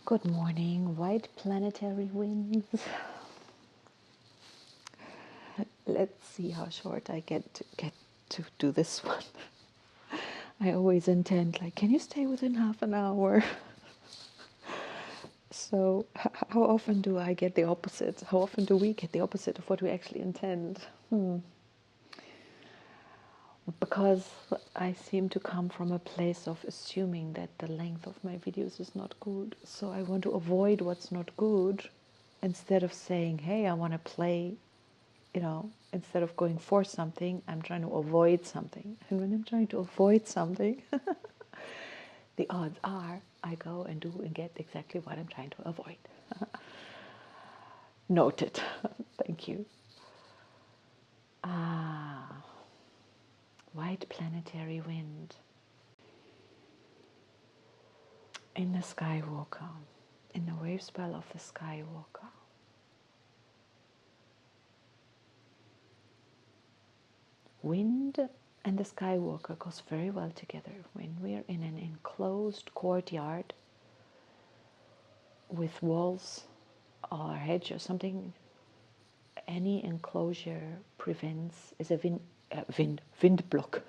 Good morning, white planetary winds. Let's see how short I get to do this one. I always intend, like, can you stay within half an hour? So, how often do I get the opposite? How often do we get the opposite of what we actually intend? Because I seem to come from a place of assuming that the length of my videos is not good. So I want to avoid what's not good instead of saying, hey, I want to play, instead of going for something, I'm trying to avoid something. And when I'm trying to avoid something, the odds are I go and do and get exactly what I'm trying to avoid. Noted. Thank you. White planetary wind. In the Skywalker, in the wave spell of the Skywalker. Wind and the Skywalker goes very well together when we're in an enclosed courtyard with walls or a hedge or something. Any enclosure is a wind block,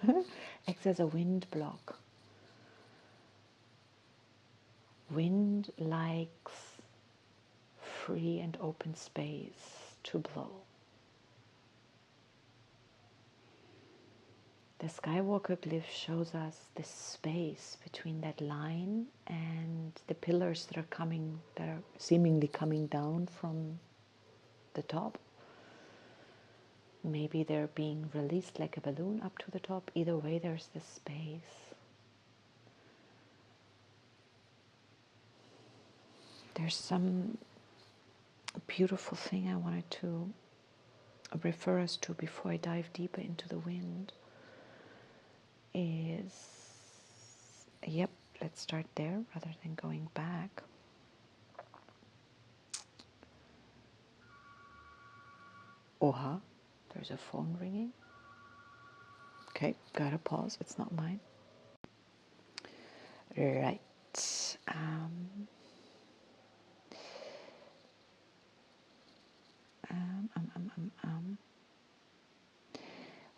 acts as a wind block. Wind likes free and open space to blow. The Skywalker glyph shows us this space between that line and the pillars that are seemingly coming down from the top. Maybe they're being released like a balloon up to the top. Either way, there's this space. There's some beautiful thing I wanted to refer us to before I dive deeper into the wind. Let's start there rather than going back. Oha, there's a phone ringing. Okay, gotta pause, it's not mine. Right. Um, um, um, um, um, um.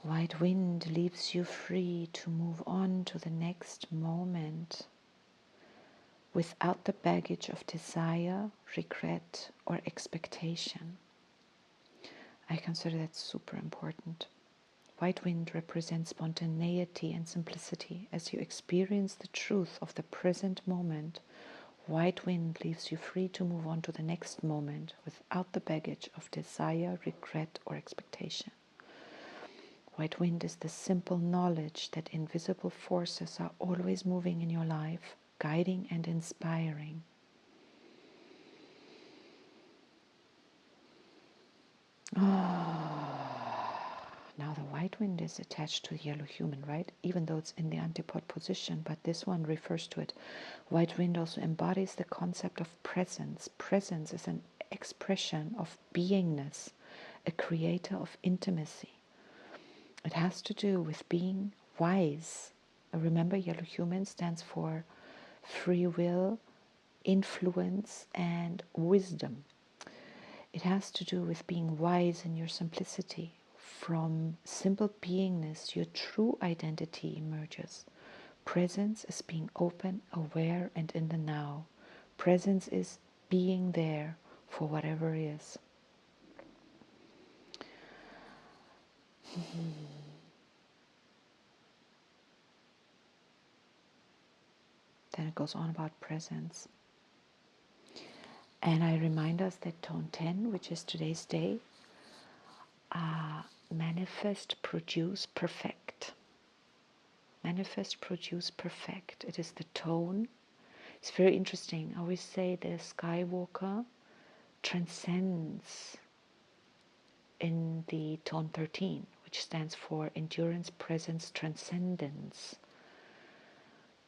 White wind leaves you free to move on to the next moment without the baggage of desire, regret, or expectation. I consider that super important. White wind represents spontaneity and simplicity. As you experience the truth of the present moment, white wind leaves you free to move on to the next moment without the baggage of desire, regret, or expectation. White wind is the simple knowledge that invisible forces are always moving in your life, guiding and inspiring. Now the white wind is attached to the yellow human, right? Even though it's in the antipode position, but this one refers to it. White wind also embodies the concept of presence. Presence is an expression of beingness, a creator of intimacy. It has to do with being wise. Remember, yellow human stands for free will, influence, and wisdom. It has to do with being wise in your simplicity. From simple beingness, your true identity emerges. Presence is being open, aware, and in the now. Presence is being there for whatever is. Then it goes on about presence. And I remind us that tone 10, which is today's day, manifest, produce, perfect. Manifest, produce, perfect. It is the tone. It's very interesting. I always say the Skywalker transcends in the tone 13, which stands for endurance, presence, transcendence.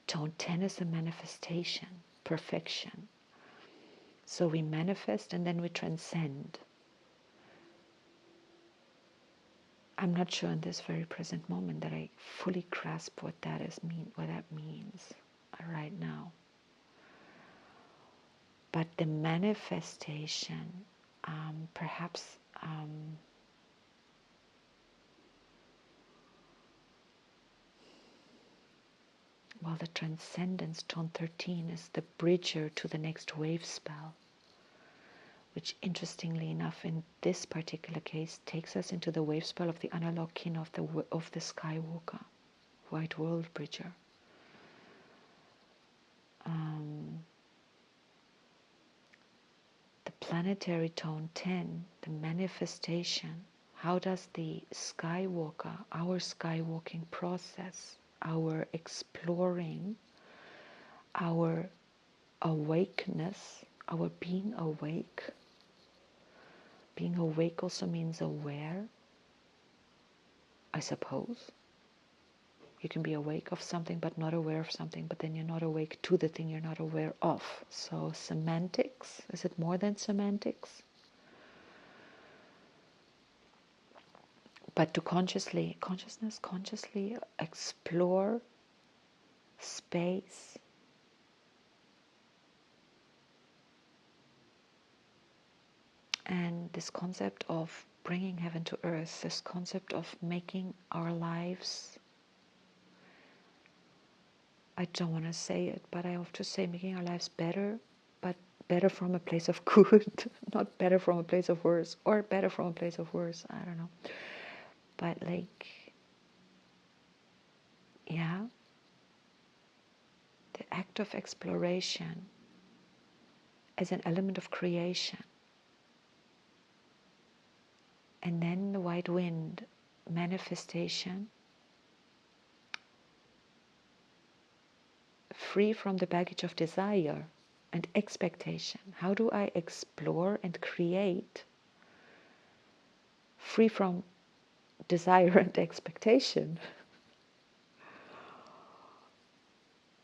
Tone 10 is a manifestation, perfection. So we manifest and then we transcend. I'm not sure in this very present moment that I fully grasp what that means right now. But the manifestation, perhaps, well, the transcendence, tone 13, is the bridger to the next wave spell, which interestingly enough in this particular case takes us into the wave spell of the analog kin of the Skywalker, White World Bridger. The planetary tone 10, the manifestation. How does the Skywalker, our skywalking process, our exploring, our awakeness, our being awake. Being awake also means aware, I suppose. You can be awake of something but not aware of something, but then you're not awake to the thing you're not aware of. So semantics, is it more than semantics? But to consciously explore space, and this concept of bringing heaven to earth, this concept of making our lives, I don't want to say it, but I have to say making our lives better, but better from a place of good, not better from a place of worse, or better from a place of worse, I don't know. But like, yeah, the act of exploration as an element of creation. And then the white wind manifestation, free from the baggage of desire and expectation. How do I explore and create free from desire and expectation?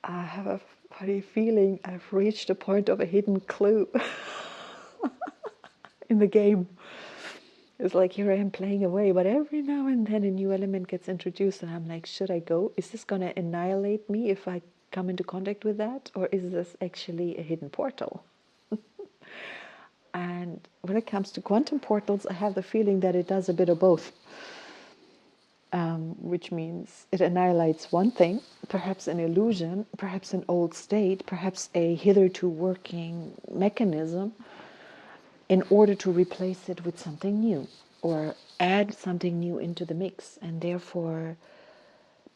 I have a funny feeling I've reached a point of a hidden clue in the game. It's like here I am playing away, but every now and then a new element gets introduced and I'm like, should I go? Is this going to annihilate me if I come into contact with that? Or is this actually a hidden portal? And when it comes to quantum portals, I have the feeling that it does a bit of both. Which means it annihilates one thing, perhaps an illusion, perhaps an old state, perhaps a hitherto working mechanism, in order to replace it with something new or add something new into the mix, and therefore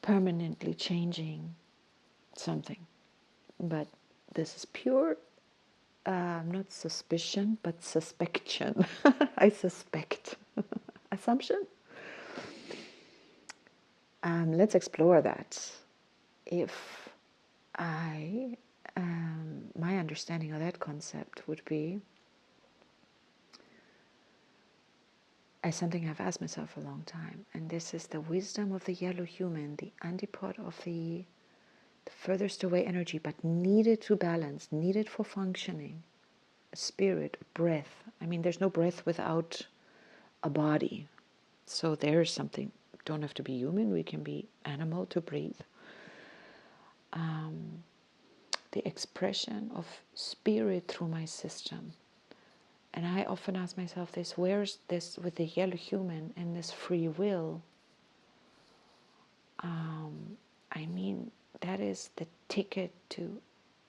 permanently changing something. But this is pure, not suspicion, but suspicion. I suspect. Assumption? Let's explore that. If my understanding of that concept would be, as something I've asked myself for a long time, and this is the wisdom of the yellow human, the antipode of the furthest away energy, but needed to balance, needed for functioning, spirit, breath. I mean, there's no breath without a body. So there's something, don't have to be human, we can be animal to breathe. The expression of spirit through my system. And I often ask myself this, where's this with the yellow human and this free will? I mean, that is the ticket to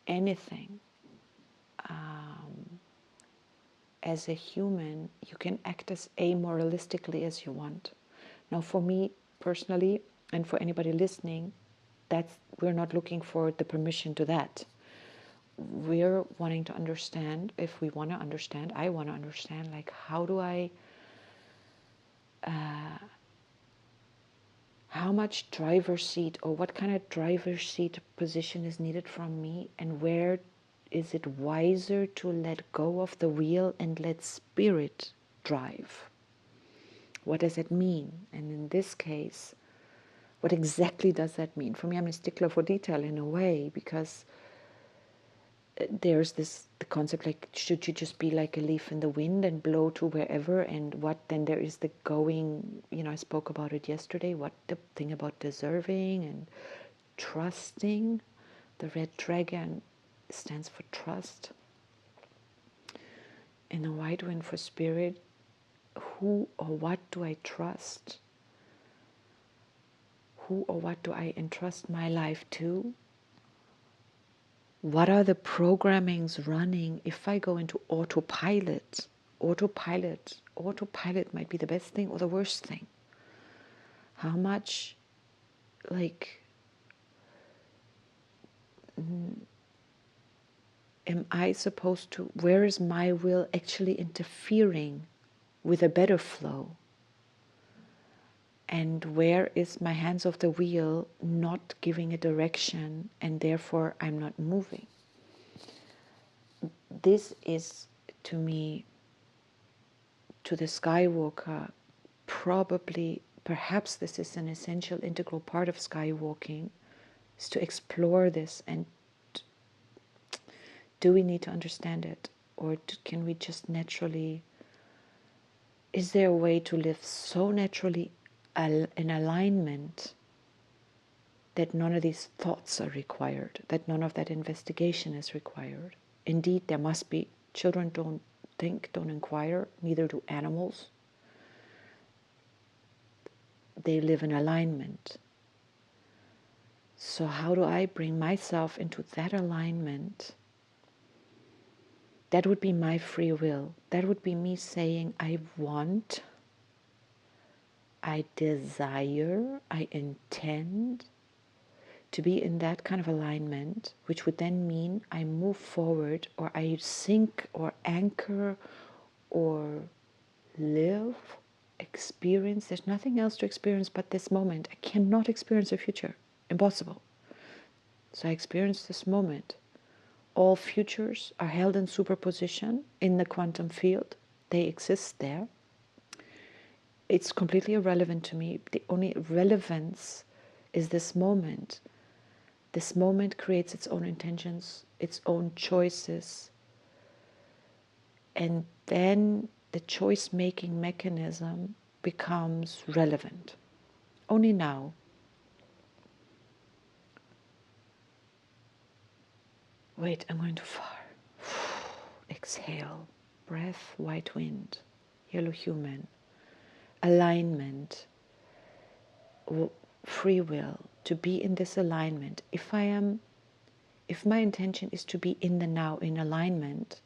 anything. As a human, you can act as amoralistically as you want. Now, for me personally, and for anybody listening, we're not looking for the permission to that. We're wanting to understand, if we want to understand, I want to understand, like, how do I, how much driver's seat or what kind of driver's seat position is needed from me, and where is it wiser to let go of the wheel and let spirit drive? What does it mean? And in this case, what exactly does that mean? For me, I'm a stickler for detail in a way, because there's the concept, like, should you just be like a leaf in the wind and blow to wherever, and what then there is the going, I spoke about it yesterday, what the thing about deserving and trusting. The red dragon stands for trust. in the white wind for spirit, who or what do I trust? Who or what do I entrust my life to? What are the programmings running if I go into autopilot? Autopilot might be the best thing or the worst thing. How much, am I supposed to, where is my will actually interfering with a better flow? And where is my hands off the wheel not giving a direction and therefore I'm not moving? This is, to me, to the Skywalker, perhaps this is an essential, integral part of skywalking, is to explore this. And do we need to understand it? Or can we just naturally, is there a way to live so naturally in alignment that none of these thoughts are required, that none of that investigation is required? Indeed, there must be. Children don't think, don't inquire, neither do animals. They live in alignment. So how do I bring myself into that alignment? That would be my free will. That would be me saying, I want, I desire, I intend to be in that kind of alignment, which would then mean I move forward, or I sink or anchor or live, experience. There's nothing else to experience but this moment. I cannot experience the future. Impossible. So I experience this moment. All futures are held in superposition in the quantum field. They exist there. It's completely irrelevant to me. The only relevance is this moment. This moment creates its own intentions, its own choices. And then the choice-making mechanism becomes relevant. Only now. Wait, I'm going too far. Exhale. Breath, white wind, yellow human. Alignment. Free will. To be in this alignment. If my intention is to be in the now, in alignment,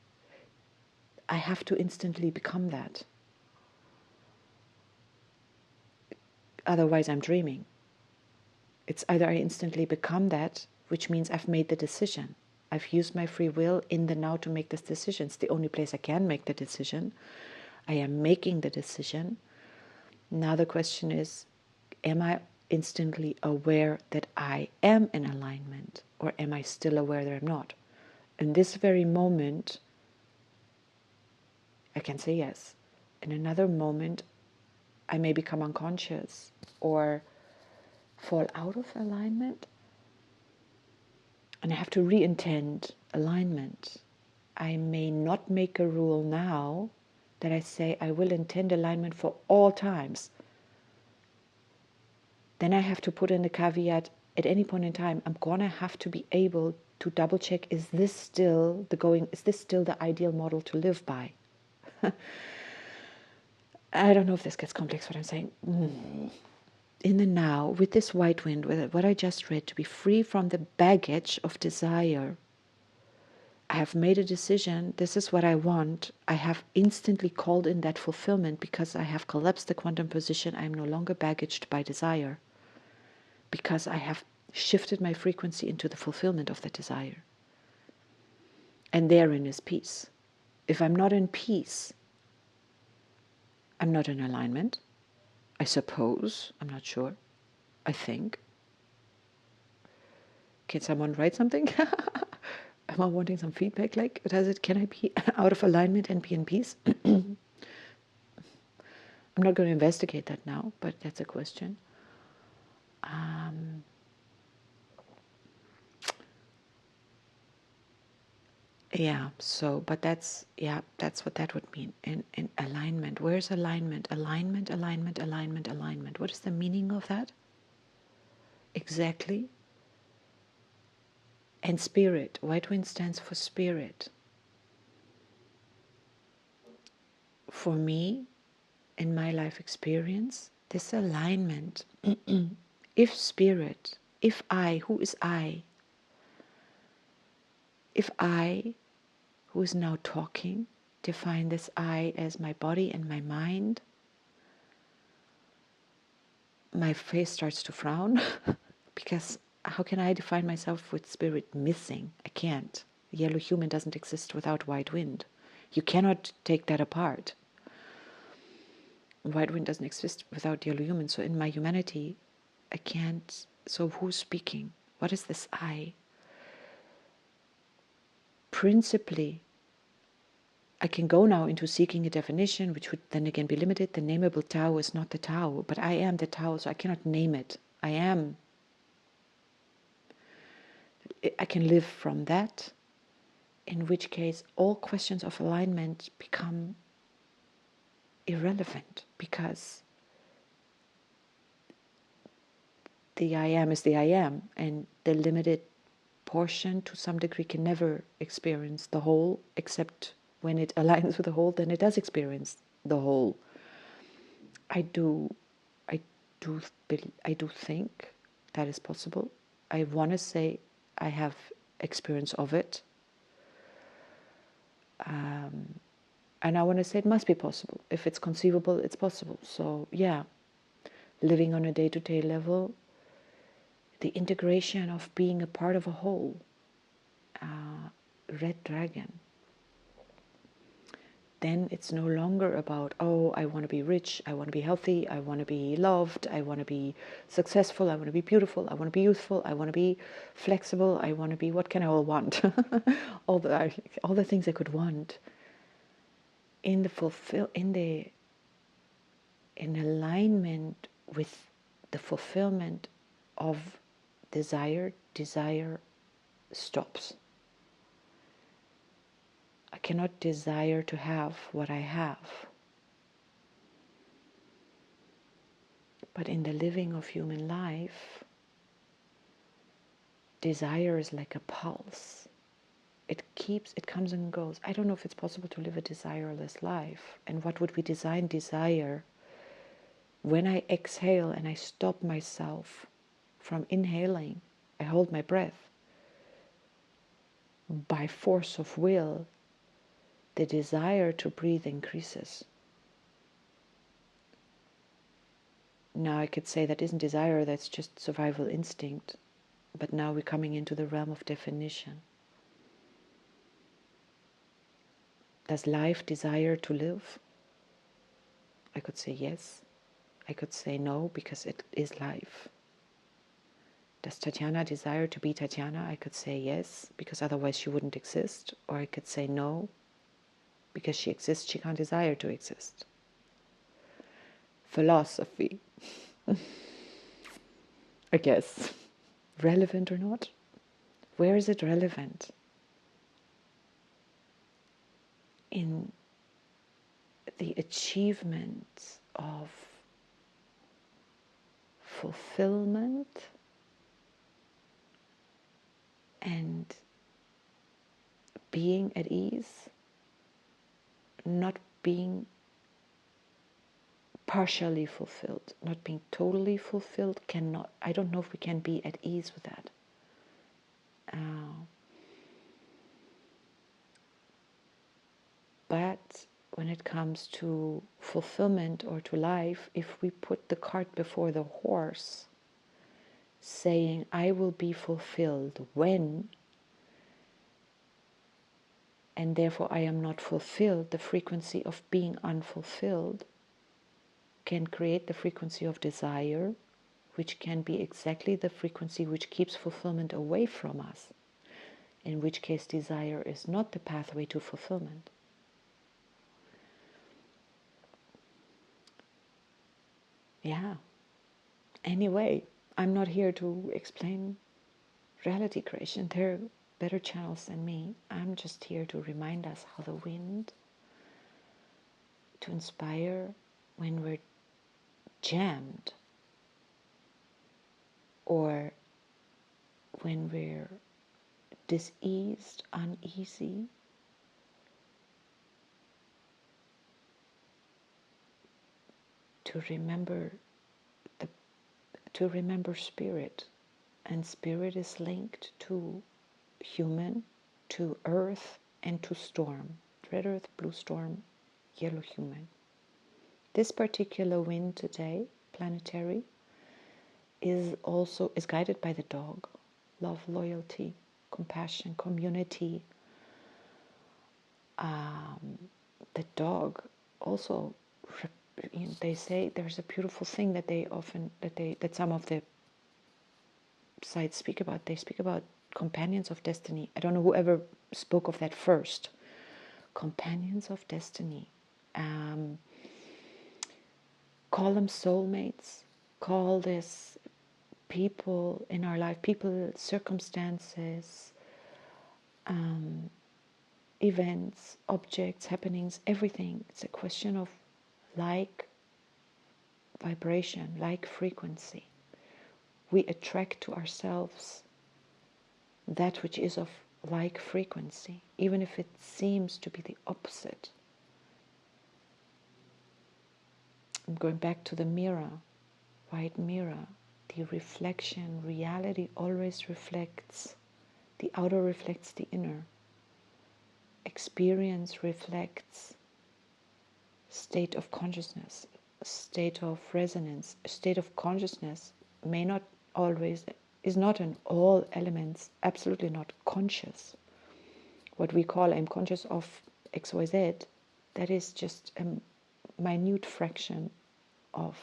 I have to instantly become that. Otherwise, I'm dreaming. It's either I instantly become that, which means I've made the decision. I've used my free will in the now to make this decision. It's the only place I can make the decision. I am making the decision. Now the question is, am I instantly aware that I am in alignment, or am I still aware that I'm not? In this very moment, I can say yes. In another moment, I may become unconscious or fall out of alignment, and I have to re-intend alignment. I may not make a rule now that I say I will intend alignment for all times. Then I have to put in the caveat, at any point in time, I'm gonna have to be able to double check, is this still the ideal model to live by? I don't know if this gets complex, what I'm saying. In the now, with this white wind, with what I just read, to be free from the baggage of desire. I have made a decision, this is what I want. I have instantly called in that fulfillment because I have collapsed the quantum position. I am no longer baggaged by desire because I have shifted my frequency into the fulfillment of the desire. And therein is peace. If I'm not in peace, I'm not in alignment. I suppose, I'm not sure. I think. Can someone write something? Am I wanting some feedback? Can I be out of alignment and be in peace? I'm not going to investigate that now, but that's a question. But that's what that would mean. In alignment, where's alignment? Alignment, alignment, alignment, alignment. What is the meaning of that? Exactly. And spirit. White wind stands for spirit. for me, in my life experience, this alignment, if spirit, if I, who is I, if I, who is now talking, define this I as my body and my mind, my face starts to frown because how can I define myself with spirit missing? I can't. The yellow human doesn't exist without white wind. You cannot take that apart. White wind doesn't exist without yellow human. So in my humanity, I can't. So who's speaking? What is this I? Principally, I can go now into seeking a definition, which would then again be limited. The nameable Tao is not the Tao, but I am the Tao, so I cannot name it. I am. I can live from that, in which case all questions of alignment become irrelevant because the I am is the I am, and the limited portion to some degree can never experience the whole, except when it aligns with the whole, then it does experience the whole. I do, I I do think that is possible. I want to say I have experience of it, and I want to say it must be possible. If it's conceivable, it's possible. So yeah, living on a day-to-day level, the integration of being a part of a whole, red dragon. Then it's no longer about, oh, I want to be rich, I want to be healthy, I want to be loved, I want to be successful, I want to be beautiful, I want to be youthful, I want to be flexible, I want to be, what can I all want? all the things I could want. In alignment with the fulfillment of desire stops. I cannot desire to have what I have. But in the living of human life, desire is like a pulse. It comes and goes. I don't know if it's possible to live a desireless life. And what would we design desire? When I exhale and I stop myself from inhaling, I hold my breath. By force of will, the desire to breathe increases. Now I could say that isn't desire, that's just survival instinct. But now we're coming into the realm of definition. Does life desire to live? I could say yes. I could say no, because it is life. Does Tatiana desire to be Tatiana? I could say yes, because otherwise she wouldn't exist. Or I could say no, because she exists, she can't desire to exist. Philosophy. I guess. Relevant or not? Where is it relevant? In the achievement of fulfillment and being at ease, not being partially fulfilled, not being totally fulfilled, cannot. I don't know if we can be at ease with that. But when it comes to fulfillment or to life, if we put the cart before the horse, saying, I will be fulfilled when, and therefore I am not fulfilled, the frequency of being unfulfilled can create the frequency of desire, which can be exactly the frequency which keeps fulfillment away from us, in which case desire is not the pathway to fulfillment. Yeah. Anyway, I'm not here to explain reality creation. There are better channels than me. I'm just here to remind us how the wind, to inspire when we're jammed or when we're diseased, uneasy, to remember the, to remember spirit, and spirit is linked to human, to earth, and to storm. Red earth, blue storm, yellow human. This particular wind today, planetary, is guided by the dog. Love, loyalty, compassion, community. The dog also, they say there's a beautiful thing that that some of the sites speak about. They speak about companions of destiny. I don't know whoever spoke of that first. Companions of destiny. Call them soulmates. Call this people in our life, people, circumstances, events, objects, happenings, everything. It's a question of like vibration, like frequency. We attract to ourselves that which is of like frequency, even if it seems to be the opposite. I'm going back to the mirror, white mirror, the reflection. Reality always reflects, the outer reflects the inner. Experience reflects state of consciousness, state of resonance. A state of consciousness may not always, is not in all elements absolutely not conscious. What we call I'm conscious of XYZ, that is just a minute fraction of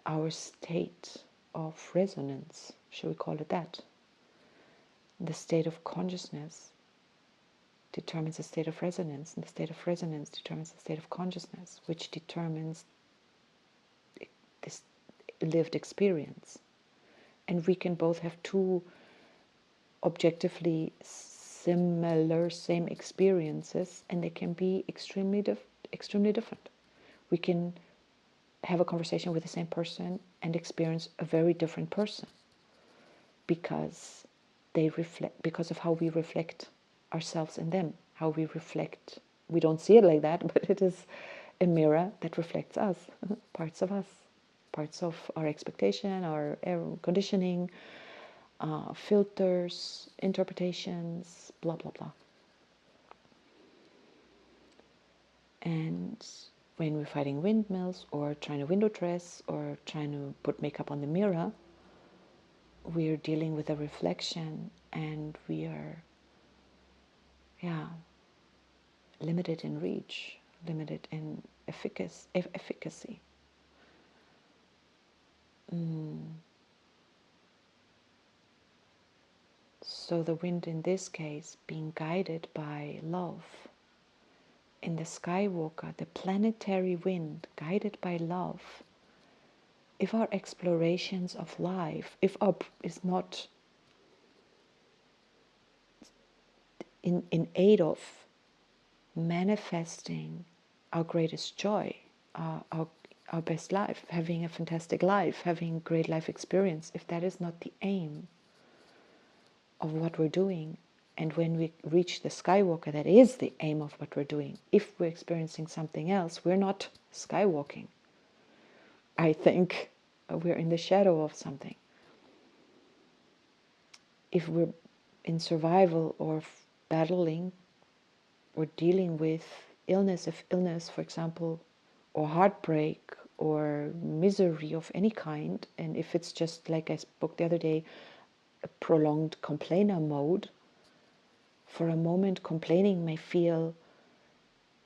our state of resonance, shall we call it that? The state of consciousness determines the state of resonance, and the state of resonance determines the state of consciousness, which determines this lived experience. And we can both have two objectively similar, same experiences, and they can be extremely different. We can have a conversation with the same person and experience a very different person because they reflect, because of how we reflect ourselves in them, how we reflect. We don't see it like that, but it is a mirror that reflects us, parts of us, parts of our expectation, our conditioning, filters, interpretations, blah, blah, blah. And when we're fighting windmills or trying to window dress or trying to put makeup on the mirror, we're dealing with a reflection, and we are, limited in reach, limited in efficacy. So the wind in this case being guided by love. In the Skywalker, the planetary wind guided by love. If our explorations of life, if our is not in aid of manifesting our greatest joy, our best life, having a fantastic life, having great life experience, if that is not the aim of what we're doing, and when we reach the Skywalker, that is the aim of what we're doing. If we're experiencing something else, we're not skywalking. I think we're in the shadow of something. If we're in survival or battling or dealing with illness, for example, or heartbreak or misery of any kind, and if it's just like I spoke the other day, a prolonged complainer mode, for a moment complaining may feel,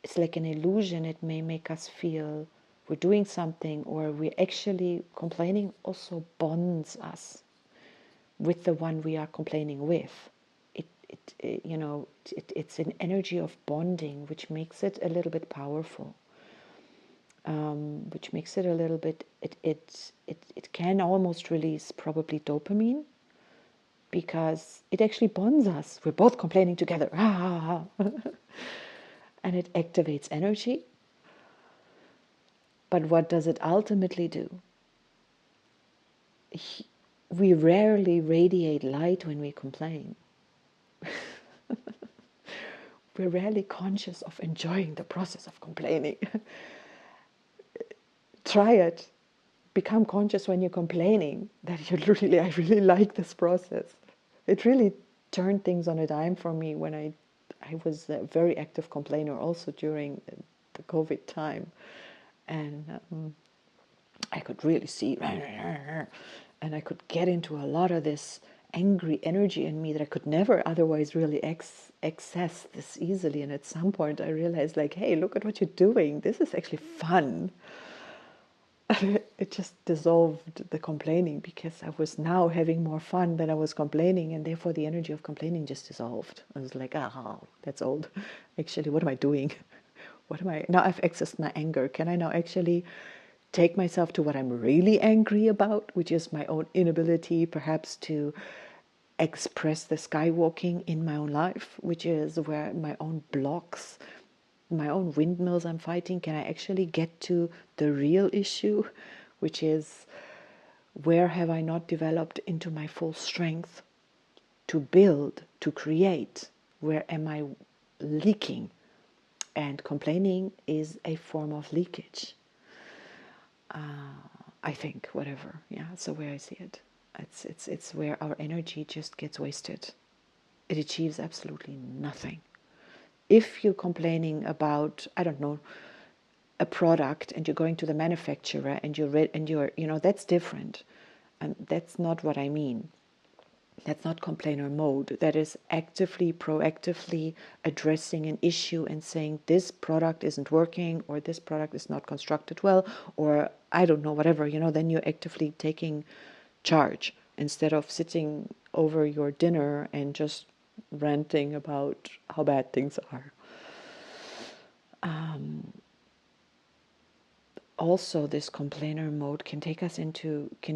it's like an illusion. It may make us feel we're doing something, or we're actually complaining also bonds us with the one we are complaining with. It's an energy of bonding, which makes it a little bit powerful, which makes it a little bit, it can almost release probably dopamine, because it actually bonds us. We're both complaining together. And it activates energy. But what does it ultimately do? We rarely radiate light when we complain. We're rarely conscious of enjoying the process of complaining. try it. Become conscious when you're complaining that I really like this process. It really turned things on a dime for me when I was a very active complainer also during the COVID time. And I could really see, and I could get into a lot of this angry energy in me that I could never otherwise really access this easily. And at some point I realized, like, hey, look at what you're doing. This is actually fun. It just dissolved the complaining because I was now having more fun than I was complaining, and therefore the energy of complaining just dissolved. I was like, that's old. Actually, what am I doing? What am I now? I've accessed my anger. Can I now actually take myself to what I'm really angry about, which is my own inability perhaps to express the skywalking in my own life, which is where my own blocks, my own windmills I'm fighting. Can I actually get to the real issue, which is where have I not developed into my full strength to build, to create? Where am I leaking? And complaining is a form of leakage. I think, whatever. Yeah, so where I see it. It's where our energy just gets wasted. It achieves absolutely nothing. If you're complaining about, I don't know, a product and you're going to the manufacturer and you're that's different. And that's not what I mean. That's not complainer mode. That is actively, proactively addressing an issue and saying this product isn't working, or this product is not constructed well, or I don't know, whatever, then you're actively taking charge instead of sitting over your dinner and just ranting about how bad things are. Also, this complainer mode can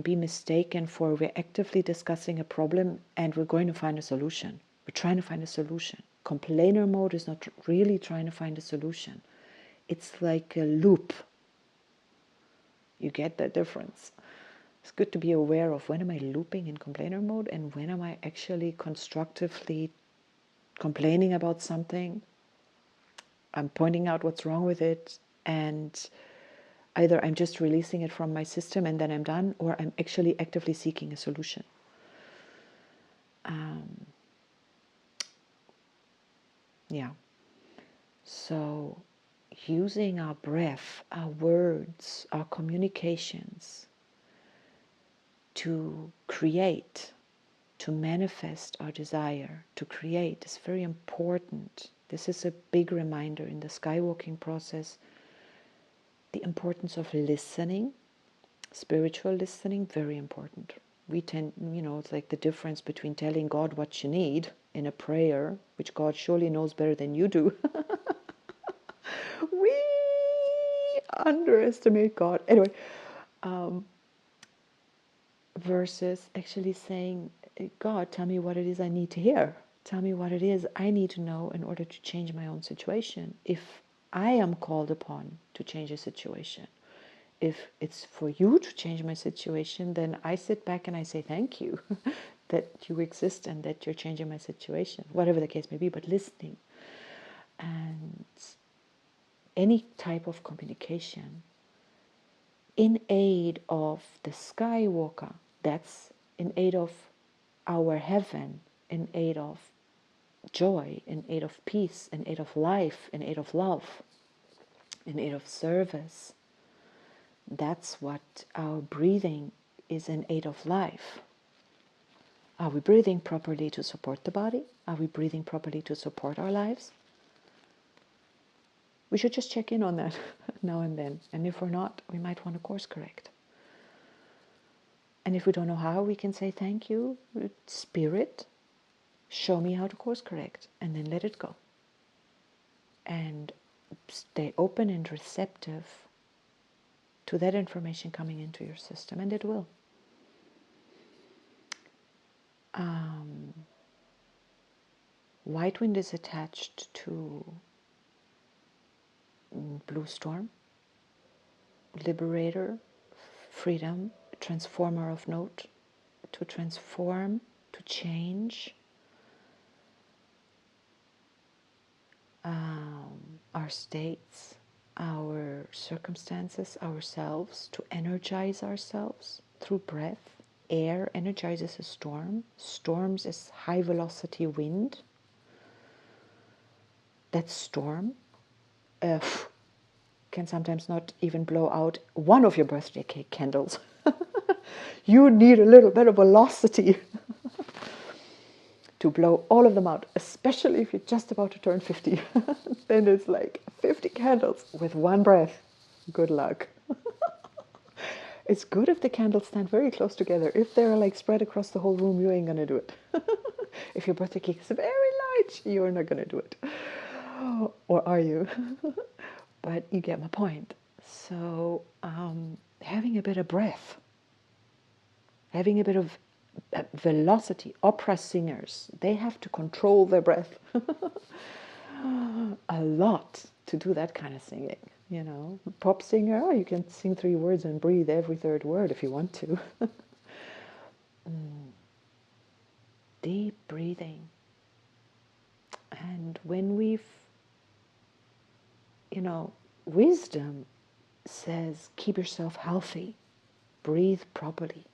be mistaken for we're actively discussing a problem and we're going to find a solution. We're trying to find a solution. Complainer mode is not really trying to find a solution. It's like a loop. You get that difference. It's good to be aware of when am I looping in complainer mode and when am I actually constructively complaining about something. I'm pointing out what's wrong with it, and either I'm just releasing it from my system and then I'm done, or I'm actually actively seeking a solution. Yeah. So using our breath, our words, our communications to create, to manifest our desire, to create is very important. This is a big reminder in the skywalking process. The importance of listening, spiritual listening, very important. We tend, it's like the difference between telling God what you need in a prayer, which God surely knows better than you do. We underestimate God. Anyway, versus actually saying, God, tell me what it is I need to hear. Tell me what it is I need to know in order to change my own situation. If I am called upon to change a situation, if it's for you to change my situation, then I sit back and I say thank you that you exist and that you're changing my situation, whatever the case may be, but listening. And any type of communication in aid of the skywalker, that's in aid of our heaven, in aid of joy, in aid of peace, in aid of life, in aid of love, in aid of service. That's what our breathing is, in aid of life. Are we breathing properly to support the body? Are we breathing properly to support our lives? We should just check in on that now and then. And if we're not, we might want to course correct. And if we don't know how, we can say, thank you, Spirit, show me how to course correct, and then let it go. And stay open and receptive to that information coming into your system, and it will. White wind is attached to blue storm, liberator, freedom, transformer of note, to transform, to change our states, our circumstances, ourselves, to energize ourselves through breath. Air energizes a storm. Storms is high velocity wind. That storm can sometimes not even blow out one of your birthday cake candles. You need a little bit of velocity to blow all of them out, especially if you're just about to turn 50. Then it's like 50 candles with one breath. Good luck. It's good if the candles stand very close together. If they're like spread across the whole room, you ain't gonna do it. If your birthday cake is very large, you're not gonna do it. Or are you? But you get my point. So having a bit of breath, having a bit of velocity. Opera singers, they have to control their breath a lot to do that kind of singing. You know, pop singer, oh, you can sing 3 words and breathe every third word if you want to. Deep breathing. And when wisdom says keep yourself healthy, breathe properly,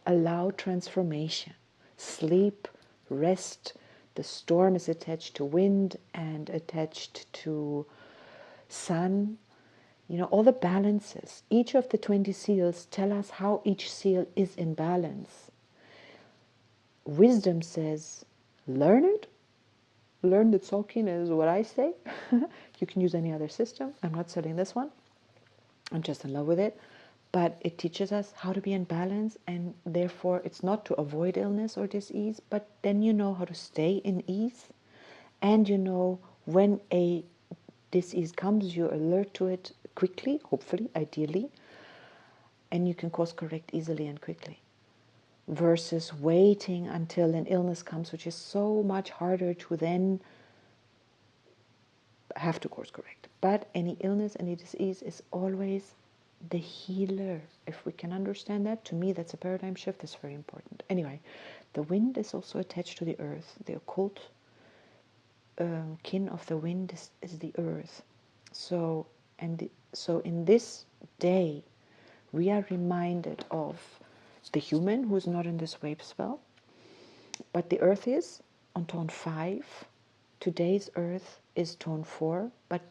allow transformation, sleep, rest. The storm is attached to wind and attached to sun. You know, all the balances. Each of the 20 seals tell us how each seal is in balance. Wisdom says, learn it. Learn the Tzolk'in is what I say. You can use any other system. I'm not selling this one. I'm just in love with it. But it teaches us how to be in balance, and therefore it's not to avoid illness or disease, but then you know how to stay in ease, and you know when a disease comes, you're alert to it quickly, hopefully, ideally, and you can course correct easily and quickly, versus waiting until an illness comes, which is so much harder to then have to course correct. But any illness, any disease is always the healer. If we can understand that, to me, that's a paradigm shift. That's very important. Anyway, the wind is also attached to the earth. The occult kin of the wind is the earth. So in this day, we are reminded of the human who is not in this wave spell, but the earth is on tone 5. Today's earth is tone 4, but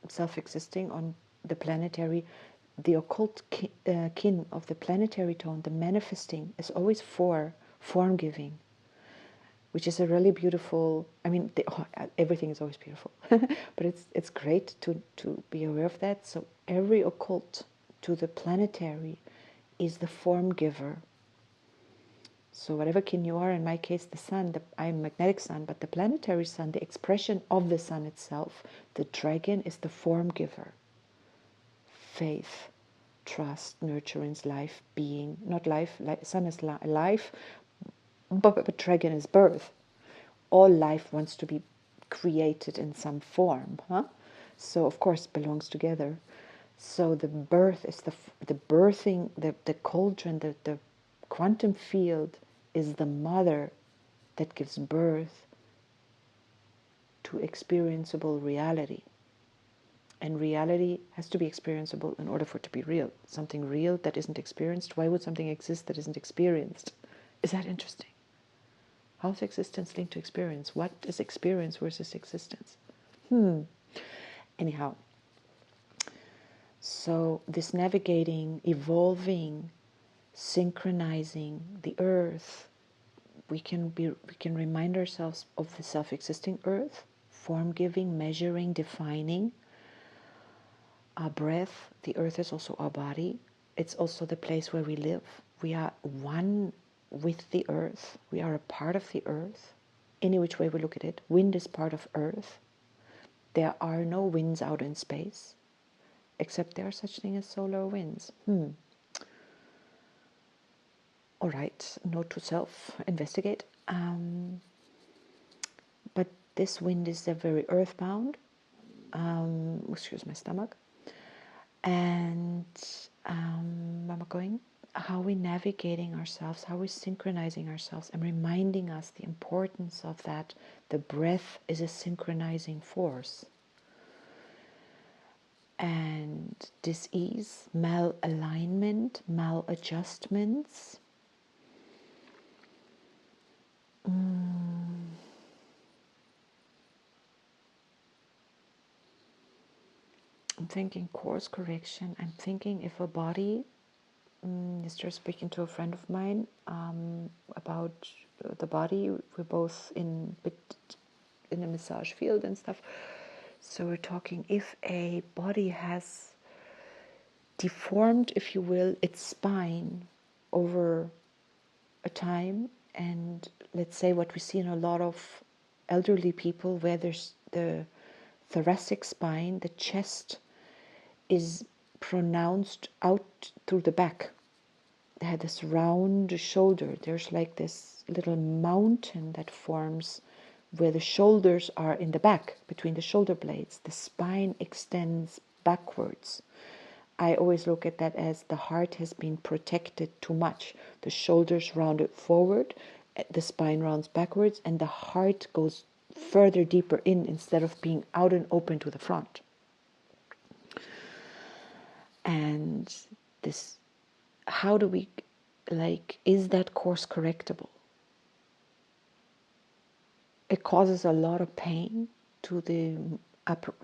self-existing on the planetary. The occult kin of the planetary tone, the manifesting, is always 4, form-giving, which is a really beautiful, I mean, everything is always beautiful, but it's great to be aware of that. So every occult to the planetary is the form giver. So whatever kin you are, in my case the sun, I'm magnetic sun, but the planetary sun, the expression of the sun itself, the dragon is the form giver. Faith, trust, nurturance, life, being, not life, sun is life, but dragon is birth. All life wants to be created in some form, huh? So of course belongs together. So the birth is the birthing, the cauldron, the quantum field is the mother that gives birth to experienceable reality. And reality has to be experienceable in order for it to be real. Something real that isn't experienced, why would something exist that isn't experienced? Is that interesting? How's existence linked to experience? What is experience versus existence? Anyhow, so this navigating, evolving, synchronizing the earth, we can remind ourselves of the self-existing earth, form-giving, measuring, defining. Our breath, the earth is also our body. It's also the place where we live. We are one with the earth. We are a part of the earth. Any which way we look at it, wind is part of earth. There are no winds out in space, except there are such things as solar winds. All right, note to self, investigate. But this wind is very earthbound. Excuse my stomach. And where am I going? How we're navigating ourselves, how we're synchronizing ourselves, and reminding us the importance of that. The breath is a synchronizing force. and dis-ease, malalignment, maladjustments. I'm thinking course correction. I'm thinking if a body, yesterday speaking to a friend of mine about the body. We're both in a massage field and stuff. So we're talking if a body has deformed, if you will, its spine over a time, and let's say what we see in a lot of elderly people where there's the thoracic spine, the chest is pronounced out through the back. They had this round shoulder. There's like this little mountain that forms where the shoulders are in the back, between the shoulder blades. The spine extends backwards. I always look at that as the heart has been protected too much. The shoulders rounded forward, the spine rounds backwards, and the heart goes further deeper in instead of being out and open to the front. And this, how do we, is that course correctable? It causes a lot of pain to the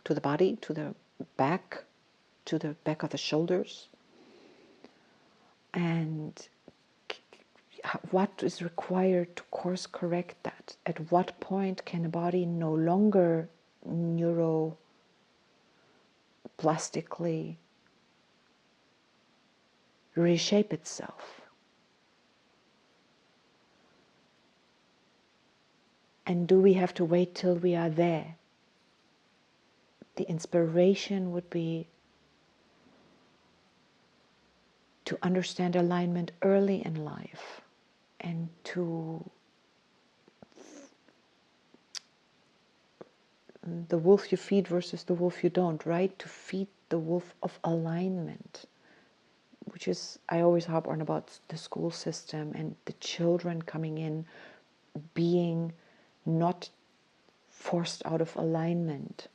to the body, to the back of the shoulders. And what is required to course correct that? At what point can a body no longer neuroplastically reshape itself? And do we have to wait till we are there? The inspiration would be to understand alignment early in life, and to the wolf you feed versus the wolf you don't, right? To feed the wolf of alignment, which is, I always harp on about the school system and the children coming in being not forced out of alignment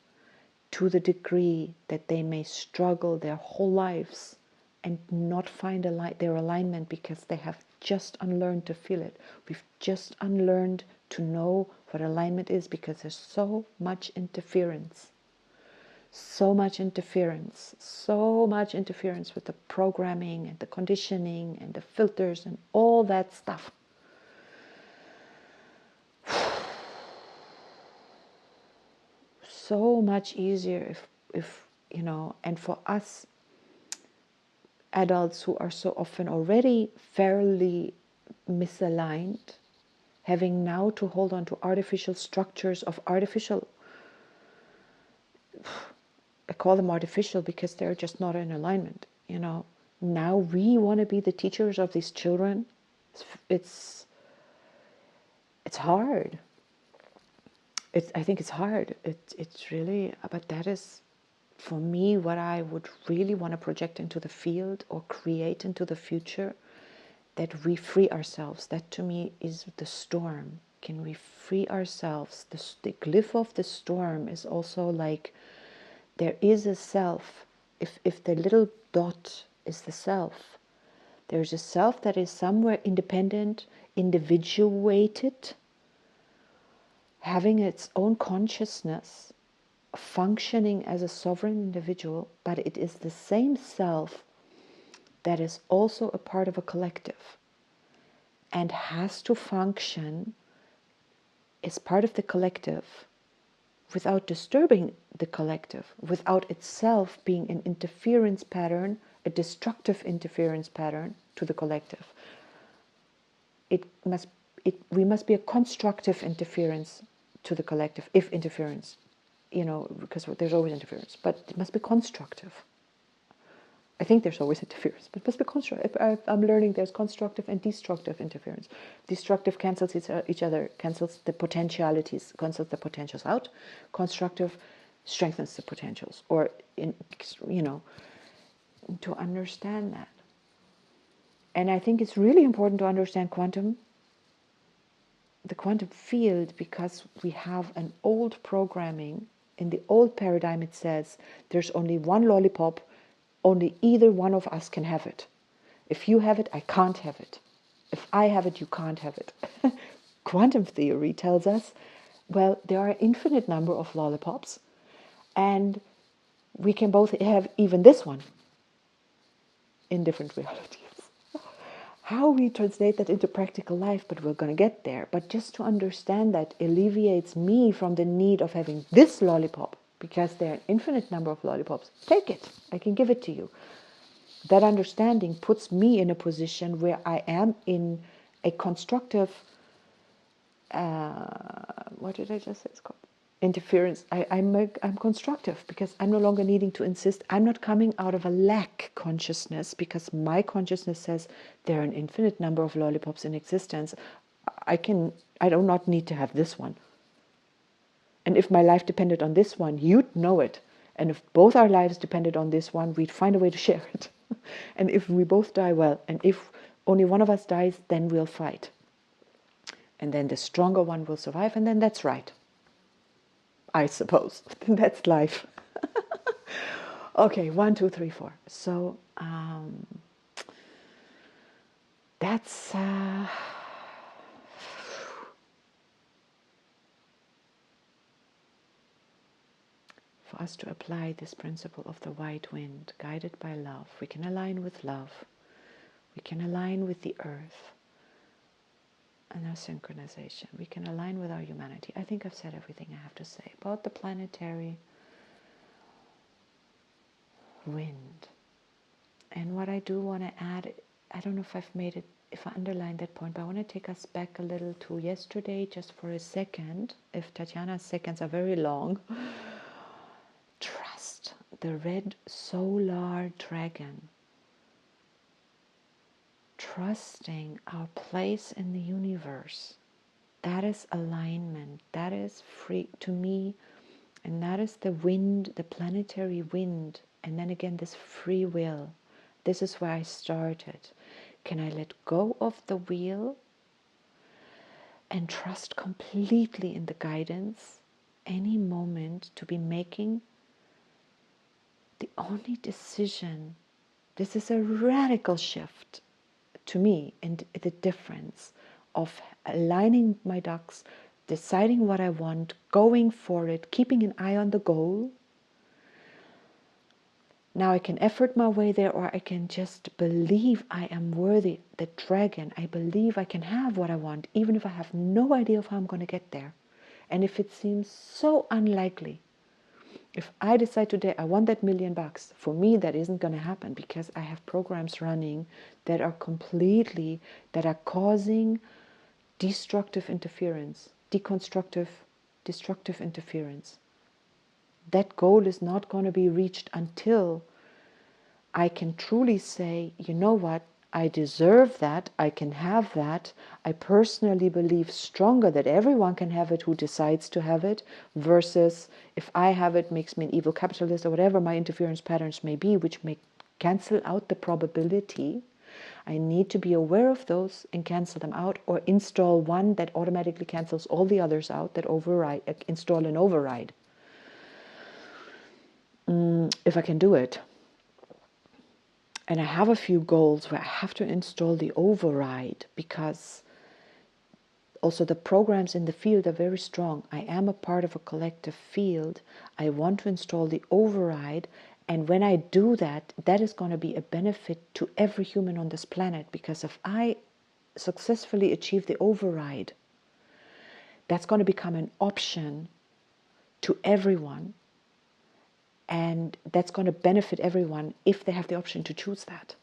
to the degree that they may struggle their whole lives and not find their alignment because they have just unlearned to feel it. We've just unlearned to know what alignment is because there's so much interference. So much interference with the programming and the conditioning and the filters and all that stuff. So much easier if you know, and for us adults who are so often already fairly misaligned, having now to hold on to artificial structures of artificial, I call them artificial because they're just not in alignment, you know. Now we want to be the teachers of these children. It's hard. I think it's hard. It's really, but that is, for me, what I would really want to project into the field or create into the future, that we free ourselves. That to me is the storm. Can we free ourselves? The glyph of the storm is also like, there is a self. If the little dot is the self, there's a self that is somewhere independent, individuated, having its own consciousness, functioning as a sovereign individual, but it is the same self that is also a part of a collective and has to function as part of the collective without disturbing the collective, without itself being an interference pattern, a destructive interference pattern to the collective. We must be a constructive interference to the collective, if interference, you know, because there's always interference, but it must be constructive. I think there's always interference, but it must be constructive. I'm learning there's constructive and destructive interference. Destructive cancels each other, cancels the potentialities, cancels the potentials out. Constructive strengthens the potentials, or, you know, to understand that. And I think it's really important to understand the quantum field, because we have an old programming In the old paradigm, it says there's only one lollipop, only either one of us can have it. If you have it, I can't have it. If I have it, you can't have it. Quantum theory tells us, well, there are an infinite number of lollipops, and we can both have even this one in different realities. How we translate that into practical life, but we're going to get there. But just to understand that alleviates me from the need of having this lollipop, because there are an infinite number of lollipops. Take it. I can give it to you. That understanding puts me in a position where I am in a constructive, what did I just say it's called? Interference. I'm constructive because I'm no longer needing to insist. I'm not coming out of a lack consciousness because my consciousness says there are an infinite number of lollipops in existence. I do not need to have this one. And if my life depended on this one, you'd know it. And if both our lives depended on this one, we'd find a way to share it. And if we both die, well, and if only one of us dies, then we'll fight. And then the stronger one will survive, and then that's right. I suppose. That's life. Okay, 1, 2, 3, 4. So that's for us to apply this principle of the white wind, guided by love. We can align with love. We can align with the earth and our synchronization. We can align with our humanity. I think I've said everything I have to say about the planetary wind. And what I do want to add, I don't know if I've made it, if I underlined that point, but I want to take us back a little to yesterday just for a second. If Tatjana's seconds are very long. Trust the red solar dragon. Trusting our place in the universe. That is alignment. That is free to me. And that is the wind, the planetary wind. And then again, this free will. This is where I started. Can I let go of the wheel and trust completely in the guidance any moment to be making the only decision? This is a radical shift to me, and the difference of aligning my ducks, deciding what I want, going for it, keeping an eye on the goal. Now I can effort my way there, or I can just believe I am worthy, the dragon. I believe I can have what I want, even if I have no idea of how I'm going to get there. And if it seems so unlikely, if I decide today I want that $1,000,000, for me that isn't going to happen because I have programs running that are causing destructive interference, destructive interference. That goal is not going to be reached until I can truly say, you know what, I deserve that, I can have that. I personally believe stronger that everyone can have it who decides to have it, versus if I have it, makes me an evil capitalist or whatever my interference patterns may be, which may cancel out the probability. I need to be aware of those and cancel them out, or install one that automatically cancels all the others out, that install an override. If I can do it. And I have a few goals where I have to install the override, because also the programs in the field are very strong. I am a part of a collective field. I want to install the override. And when I do that, that is going to be a benefit to every human on this planet. Because if I successfully achieve the override, that's going to become an option to everyone. And that's going to benefit everyone if they have the option to choose that.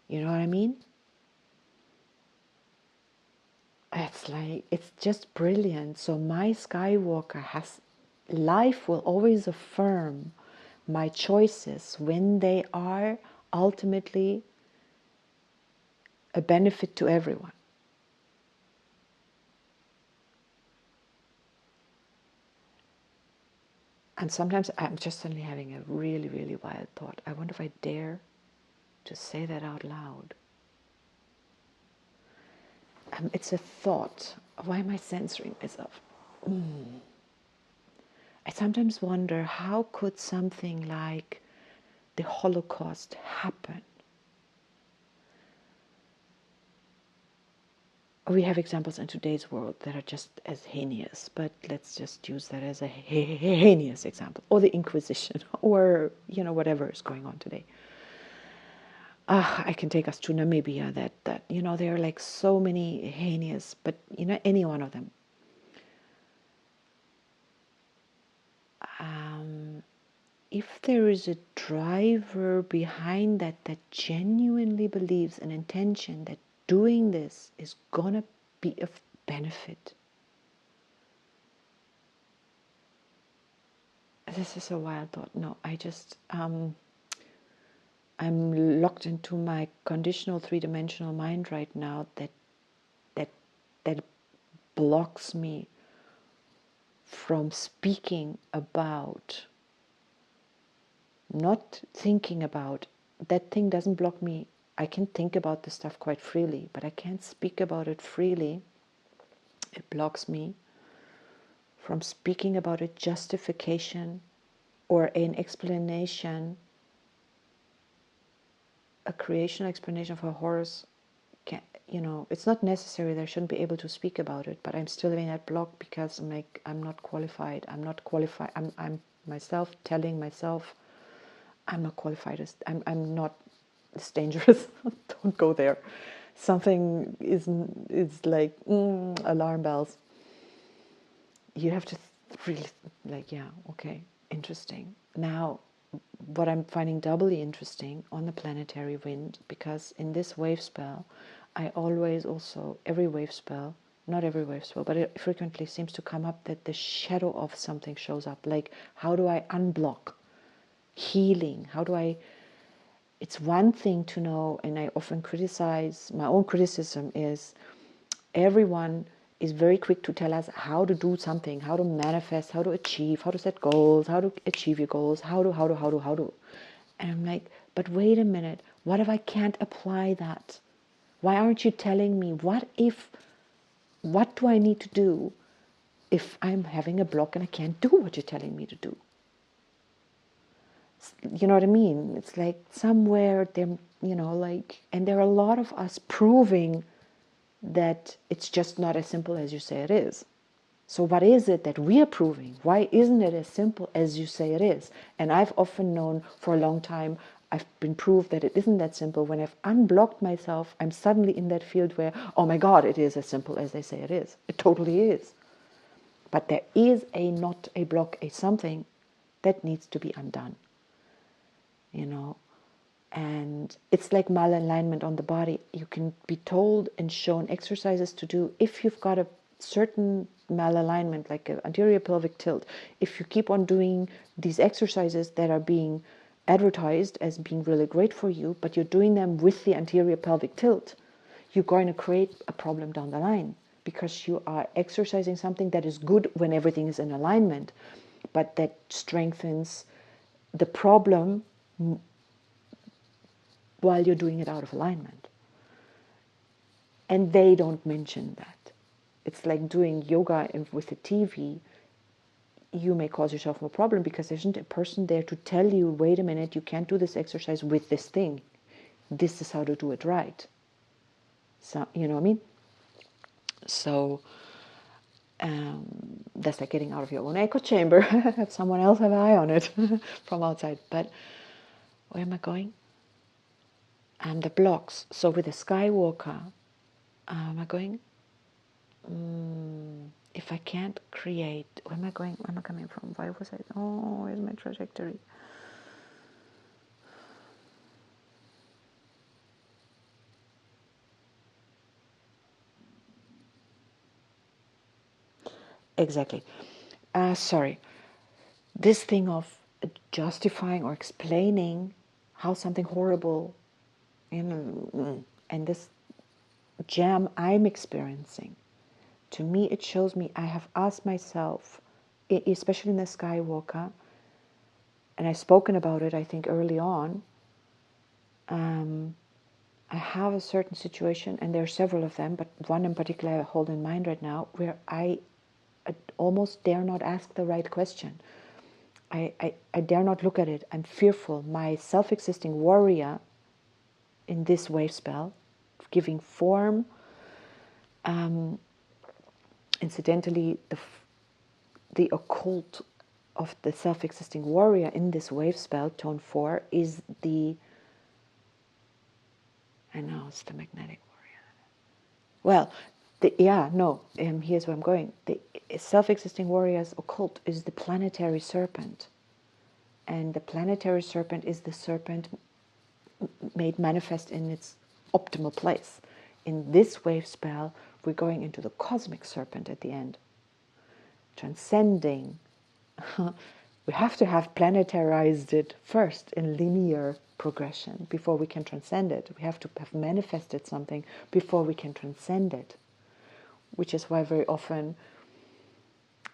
You know what I mean? It's just brilliant. So my Skywalker life will always affirm my choices when they are ultimately a benefit to everyone. And sometimes I'm just suddenly having a really, really wild thought. I wonder if I dare to say that out loud. It's a thought. Why am I censoring myself? sometimes wonder, how could something like the Holocaust happen? We have examples in today's world that are just as heinous, but let's just use that as a heinous example, or the Inquisition, or whatever is going on today. I can take us to Namibia. That there are like so many heinous, but any one of them. If there is a driver behind that genuinely believes an intention that doing this is gonna be of benefit, this is a wild thought. No, I'm locked into my conditional three-dimensional mind right now that blocks me from speaking about, not thinking about. That thing doesn't block me. I can think about this stuff quite freely, but I can't speak about it freely. It blocks me from speaking about a justification or an explanation, a creational explanation for horrors. It's not necessary that I shouldn't be able to speak about it, but I'm still having that block because I'm not qualified. I'm myself telling myself I'm not qualified. I'm not. It's dangerous. Don't go there. Something is like alarm bells. You have to really okay, interesting. Now, what I'm finding doubly interesting on the planetary wind, because in this wave spell, I always also, every wave spell, not every wave spell, but it frequently seems to come up that the shadow of something shows up. Like, how do I unblock healing? It's one thing to know, and I often criticize, my own criticism is everyone is very quick to tell us how to do something, how to manifest, how to achieve, how to set goals, how to achieve your goals, how to. And I'm like, but wait a minute, what if I can't apply that? Why aren't you telling me what do I need to do if I'm having a block and I can't do what you're telling me to do? You know what I mean? It's like somewhere there, and there are a lot of us proving that it's just not as simple as you say it is. So what is it that we are proving? Why isn't it as simple as you say it is? And I've often known for a long time, I've been proved that it isn't that simple. When I've unblocked myself, I'm suddenly in that field where, oh my God, it is as simple as they say it is. It totally is. But there is not a block, a something that needs to be undone. And it's like malalignment on the body. You can be told and shown exercises to do. If you've got a certain malalignment, like an anterior pelvic tilt, if you keep on doing these exercises that are being advertised as being really great for you, but you're doing them with the anterior pelvic tilt, you're going to create a problem down the line, because you are exercising something that is good when everything is in alignment, but that strengthens the problem while you're doing it out of alignment. And they don't mention that. It's like doing yoga with a TV. You may cause yourself more problem because there isn't a person there to tell you, wait a minute, you can't do this exercise with this thing. This is how to do it right. So, you know what I mean? So that's like getting out of your own echo chamber. Have someone else have an eye on it from outside. But where am I going? The blocks. So with the Skywalker, am I going? If I can't create, where am I going? Where am I coming from? Why was I? Oh, where's my trajectory? Exactly. Sorry. This thing of justifying or explaining how something horrible, and this jam I'm experiencing, to me it shows me I have asked myself, especially in the Skywalker, and I've spoken about it I think early on, I have a certain situation, and there are several of them, but one in particular I hold in mind right now, where I almost dare not ask the right question. I dare not look at it. I'm fearful. My self-existing warrior in this wave spell, giving form. Incidentally, the occult of the self-existing warrior in this wave spell, tone 4, is the, I know it's the magnetic warrior. Well, here's where I'm going. The self-existing warrior's occult is the planetary serpent. And the planetary serpent is the serpent made manifest in its optimal place. In this wave spell, we're going into the cosmic serpent at the end, transcending. We have to have planetarized it first in linear progression before we can transcend it. We have to have manifested something before we can transcend it, which is why very often,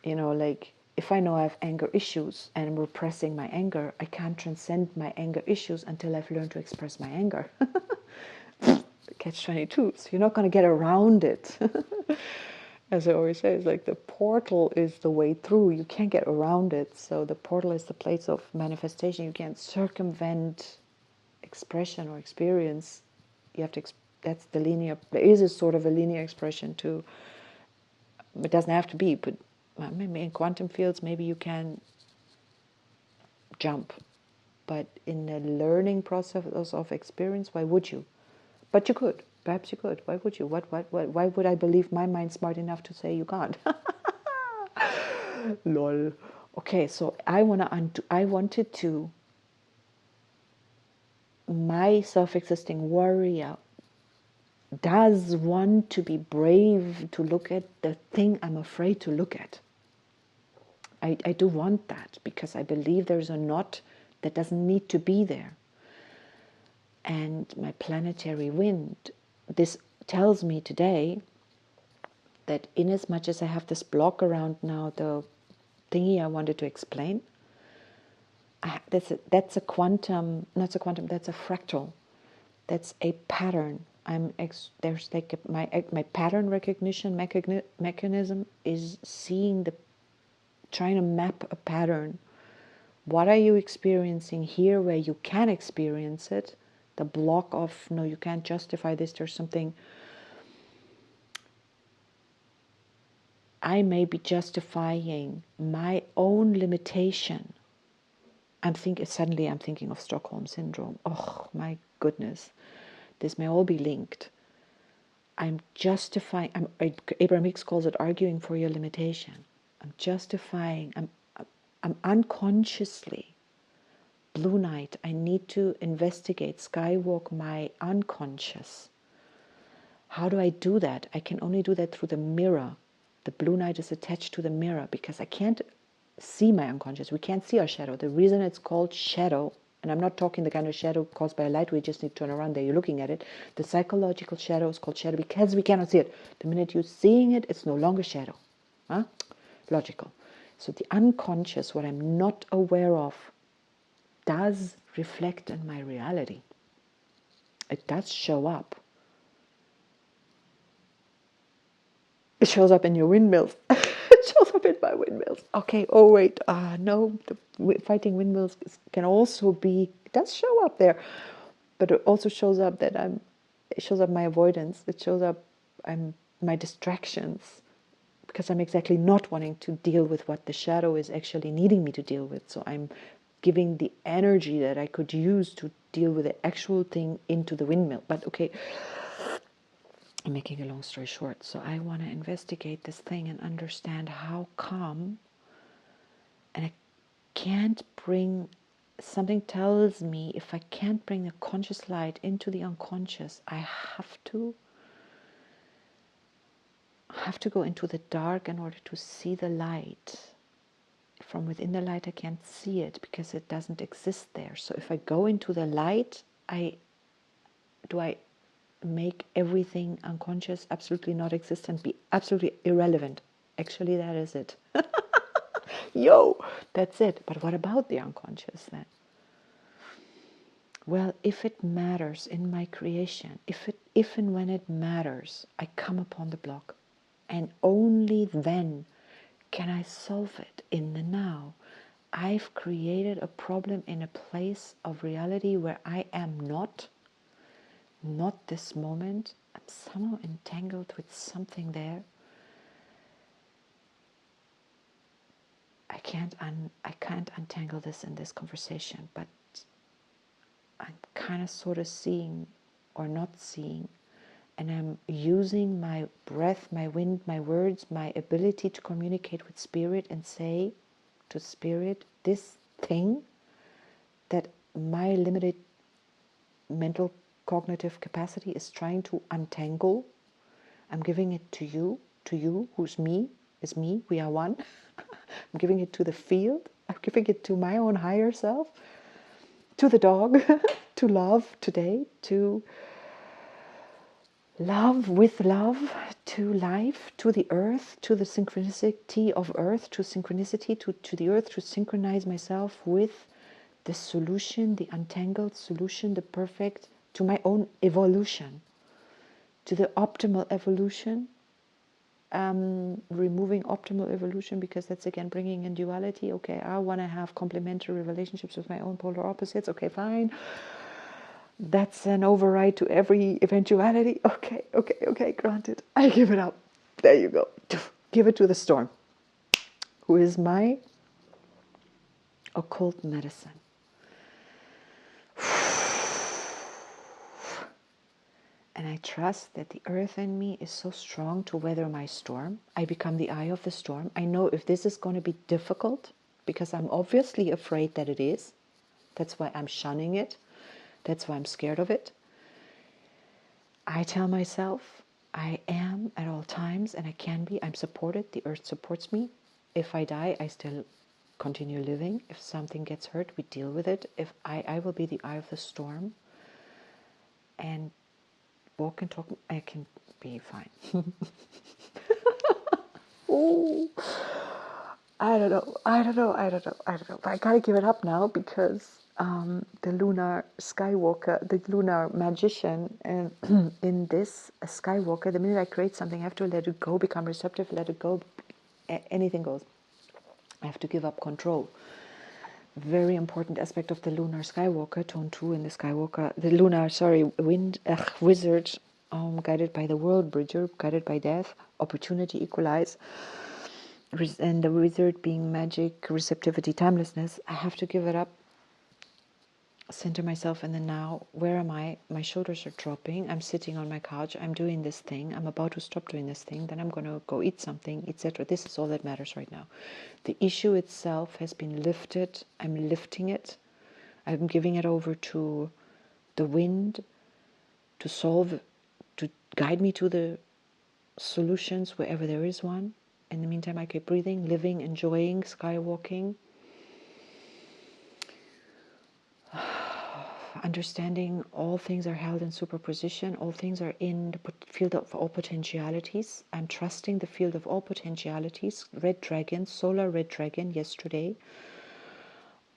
like if I know I have anger issues and I'm repressing my anger, I can't transcend my anger issues until I've learned to express my anger. Catch-22, so you're not going to get around it. As I always say, it's like the portal is the way through. You can't get around it. So the portal is the place of manifestation. You can't circumvent expression or experience. You have to. That's the linear. There is a sort of a linear expression too. It doesn't have to be, but maybe in quantum fields, maybe you can jump. But in the learning process of experience, why would you? But you could. Perhaps you could. Why would you? Why would I believe my mind smart enough to say you can't? Lol. Okay, so I wanted to. My self-existing warrior does want to be brave to look at the thing I'm afraid to look at. I do want that because I believe there's a knot that doesn't need to be there. And my planetary wind, this tells me today that in as much as I have this block around now the thingy I wanted to explain, that's a quantum, not a quantum, that's a fractal. That's a pattern. There's like my pattern recognition mechanism is trying to map a pattern. What are you experiencing here where you can experience it? The block of, no, you can't justify this, there's something. I may be justifying my own limitation. Suddenly I'm thinking of Stockholm Syndrome. Oh my goodness. This may all be linked. I'm justifying, Abraham Hicks calls it arguing for your limitation. I'm justifying, I'm unconsciously, Blue Night, I need to investigate, skywalk my unconscious. How do I do that? I can only do that through the mirror. The Blue Night is attached to the mirror because I can't see my unconscious. We can't see our shadow. The reason it's called shadow, and I'm not talking the kind of shadow caused by a light, we just need to turn around there, you're looking at it. The psychological shadow is called shadow because we cannot see it. The minute you're seeing it, it's no longer shadow. Huh? Logical. So the unconscious, what I'm not aware of, does reflect in my reality. It does show up. It shows up in your windmills. It shows up in my windmills. Okay, oh wait, no, fighting windmills can also be, it does show up there. But it also shows up that it shows up my avoidance. It shows up my distractions. Because I'm exactly not wanting to deal with what the shadow is actually needing me to deal with. So I'm giving the energy that I could use to deal with the actual thing into the windmill. But okay, I'm making a long story short. So I want to investigate this thing and understand how come, and I can't bring, something tells me if I can't bring the conscious light into the unconscious, I have to go into the dark in order to see the light. From within the light I can't see it because it doesn't exist there. So if I go into the light, I make everything unconscious absolutely not existent, be absolutely irrelevant. Actually, that is it. Yo, that's it. But what about the unconscious then? Well, if it matters in my creation, if and when it matters, I come upon the block. And only then can I solve it in the now. I've created a problem in a place of reality where I am not this moment. I'm somehow entangled with something there. I can't untangle this in this conversation, but I'm kind of sort of seeing or not seeing, and I'm using my breath, my wind, my words, my ability to communicate with spirit and say to spirit, this thing that my limited mental cognitive capacity is trying to untangle, I'm giving it to you, who's me, is me, we are one. I'm giving it to the field, I'm giving it to my own higher self, to the dog, to love today, to love with love, to life, to the earth, to the synchronicity of earth, to synchronicity, to the earth, to synchronize myself with the solution, the untangled solution, the perfect, to my own evolution, to the optimal evolution, removing optimal evolution, because that's again bringing in duality. Okay, I want to have complementary relationships with my own polar opposites. Okay, fine. That's an override to every eventuality. Okay, granted. I give it up. There you go. Give it to the storm, who is my occult medicine. And I trust that the earth in me is so strong to weather my storm. I become the eye of the storm. I know if this is going to be difficult, because I'm obviously afraid that it is. That's why I'm shunning it. That's why I'm scared of it. I tell myself I am at all times, and I can be. I'm supported. The earth supports me. If I die, I still continue living. If something gets hurt, we deal with it. If I will be the eye of the storm and walk and talk, I can be fine. Ooh. I don't know. But I gotta give it up now, because the lunar skywalker, the lunar magician, and in this skywalker, the minute I create something, I have to let it go, become receptive, let it go. Anything goes. I have to give up control. Very important aspect of the lunar skywalker, tone 2 in the skywalker, the lunar, wizard, guided by the world bridger, guided by death, opportunity, equalize, and the wizard being magic, receptivity, timelessness. I have to give it up, center myself in the now. Where am I? My shoulders are dropping. I'm sitting on my couch. I'm doing this thing. I'm about to stop doing this thing. Then I'm going to go eat something, etc. This is all that matters right now. The issue itself has been lifted. I'm lifting it. I'm giving it over to the wind to solve, to guide me to the solutions wherever there is one. In the meantime, I keep breathing, living, enjoying, skywalking, understanding all things are held in superposition, all things are in the field of all potentialities. I'm trusting the field of all potentialities. Red dragon, solar red dragon yesterday.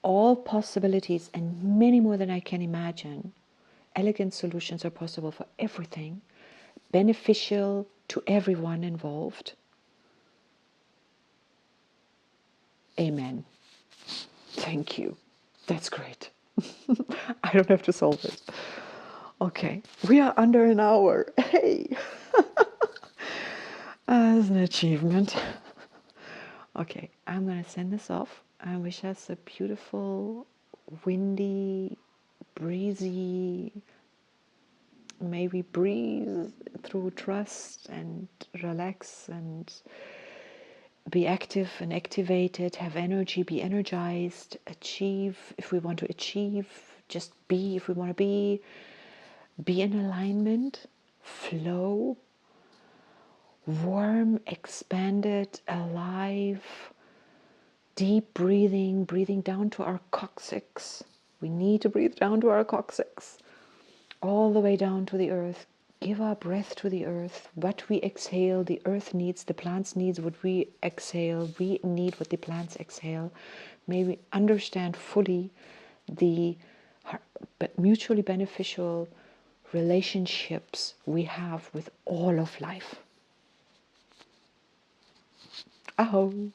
All possibilities and many more than I can imagine. Elegant solutions are possible for everything, beneficial to everyone involved. Amen. Thank you. That's great. I don't have to solve it. Okay, we are under an hour. Hey, that's an achievement. Okay, I'm gonna send this off. I wish us a beautiful, windy, breezy, maybe breathe through trust and relax and be active and activated, have energy, be energized, achieve if we want to achieve, just be if we want to be in alignment, flow, warm, expanded, alive, deep breathing, breathing down to our coccyx. We need to breathe down to our coccyx, all the way down to the earth. Give our breath to the earth. What we exhale, the earth needs, the plants needs what we exhale. We need what the plants exhale. May we understand fully the mutually beneficial relationships we have with all of life. Aho.